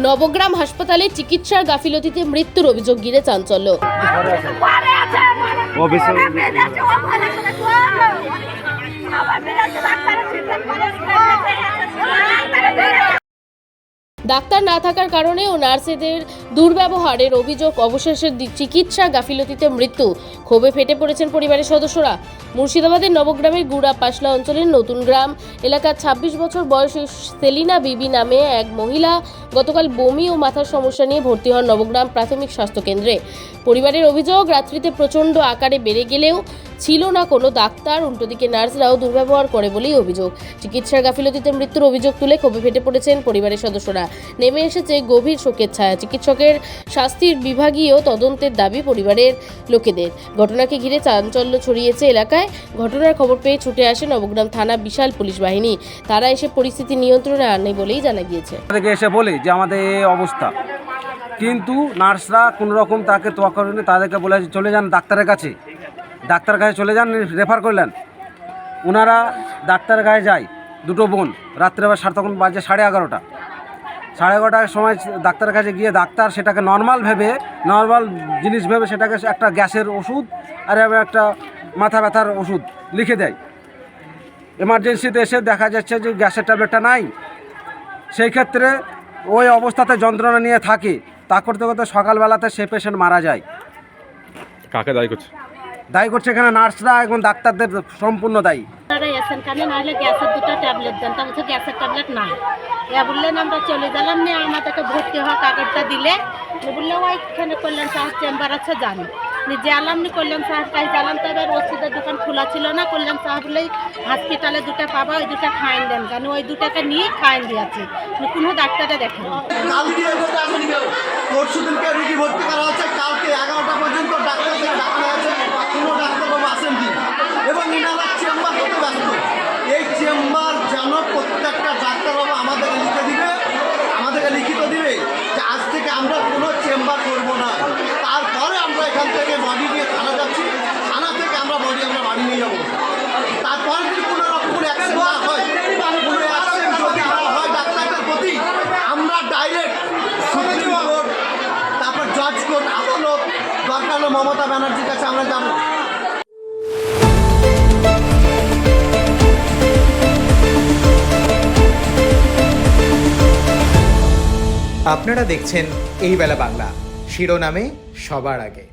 নবগ্রাম হাসপাতালে চিকিৎসার গাফিলতিতে মৃত্যুর অভিযোগ ঘিরে চাঞ্চল্য। ডাক্তার না থাকার কারণে ও নার্সেদের দুর্ব্যবহারের অভিযোগ, অবশেষে চিকিৎসা গাফিলতিতে মৃত্যু। ক্ষোভে ফেটে পড়েছেন পরিবারের সদস্যরা। মুর্শিদাবাদের নবগ্রামের গুড়া পাশলা অঞ্চলের নতুন গ্রাম এলাকার ২৬ বছর বয়সী সেলিনা বিবি নামে এক মহিলা গতকাল বমি ও মাথার সমস্যা নিয়ে ভর্তি হন নবগ্রাম প্রাথমিক স্বাস্থ্য কেন্দ্রে। পরিবারের অভিযোগ, রাত্রিতে প্রচণ্ড আকারে বেড়ে গেলেও ছিল না কোনো ডাক্তার, উল্টোদিকে নার্সরাও দুর্ব্যবহার করে বলেই অভিযোগ। চিকিৎসার গাফিলতিতে মৃত্যুর অভিযোগ তুলে ক্ষোভে ফেটে পড়েছেন পরিবারের সদস্যরা। নেমে এসেছে গভীর শোকের ছায়া। চিকিৎসকের শাস্তির বিভাগীয় তদন্তের দাবি পরিবারের লোকেদের। ঘটনাকে ঘিরে চাঞ্চল্য ছড়িয়েছে এলাকায়। ঘটনার খবর পেয়ে ছুটে আসে নবগ্রাম থানা বিশাল পুলিশ বাহিনী। তারা এসে পরিস্থিতি নিয়ন্ত্রণে আনে বলেই জানা গিয়েছে। এসে বলে যে আমাদের এই অবস্থা, কিন্তু নার্সরা কোনো রকম তাকে তোয়া করেনি। তাদেরকে বলে চলে যান ডাক্তারের কাছে, ডাক্তারের কাছে চলে যান, রেফার করলেন। ওনারা ডাক্তারের কাছে যায়, দুটো বোন। রাত্রেবেলা তখন বাজে 11:30। 11:30 সময় ডাক্তারের কাছে গিয়ে ডাক্তার সেটাকে নর্মাল জিনিস ভেবে সেটাকে একটা গ্যাসের ওষুধ আর একটা মাথা ব্যথার ওষুধ লিখে দেয়। এমার্জেন্সিতে এসে দেখা যাচ্ছে যে গ্যাসের ট্যাবলেটটা নাই। সেই ক্ষেত্রে ওই অবস্থাতে যন্ত্রণা নিয়ে থাকে। তা করতে করতে সকালবেলাতে সে পেশেন্ট মারা যায়। কাকে দায়ী করছে? দায়ী করছে এখানে নার্সরা এবং ডাক্তারদের সম্পূর্ণ দায়ী। গ্যাসের দুটো ট্যাবলেট দেন, তা বলছে গ্যাসের ট্যাবলেট নাই। বললেন আমরা চলে গেলাম, নিয়ে আমাদেরকে ভর্তি হওয়া কাগজটা দিলে বললে ওইখানে কল্যাণ সাহেব চেম্বার আছে জানি নিজে আলাম নি। কল্যাণ সাহেব কাছে জানলাম, তবে ওষুধের দোকান খোলা ছিল না। কল্যাণ সাহেব বলেই হসপিটালে দুটো পাবা, ওই দুটো খাইন দেন, কেন ওই দুটাকে নিয়ে খাইন দিয়েছে। কোনো ডাক্তারে দেখেন কালকে পরশু দিনকে রুগী ভর্তি করা হচ্ছে। কালকে 11টা পর্যন্ত ডাক্তার ডাক্তার আছে, কোনো ডাক্তারবাবু আসেননি এবং এনারা চেম্বার করতে ব্যস্ত। এই চেম্বার যেন প্রত্যেকটা ডাক্তারবাবু আমাদেরকে লিখিত দিবে যে আজ থেকে আমরা কোনো চেম্বার করবো না। তারপরে আমরা এখান থেকে বডি নিয়ে থানা যাচ্ছি, থানা থেকে আমরা বাড়ি নিয়ে যাবো। তারপরে যদি কোনো রকম অ্যাকশন না হয়, কোনো অ্যাকশন যদি না হয় ডাক্তারদের প্রতি, আমরা ডাইরেক্ট সুপ্রিম কোর্ট, তারপর জজ কোর্ট, আদালত, দরকার হলে মমতা ব্যানার্জির কাছে আমরা যাবো। আপনারা দেখছেন এই বেলা বাংলা, শিরোনামে সবার আগে।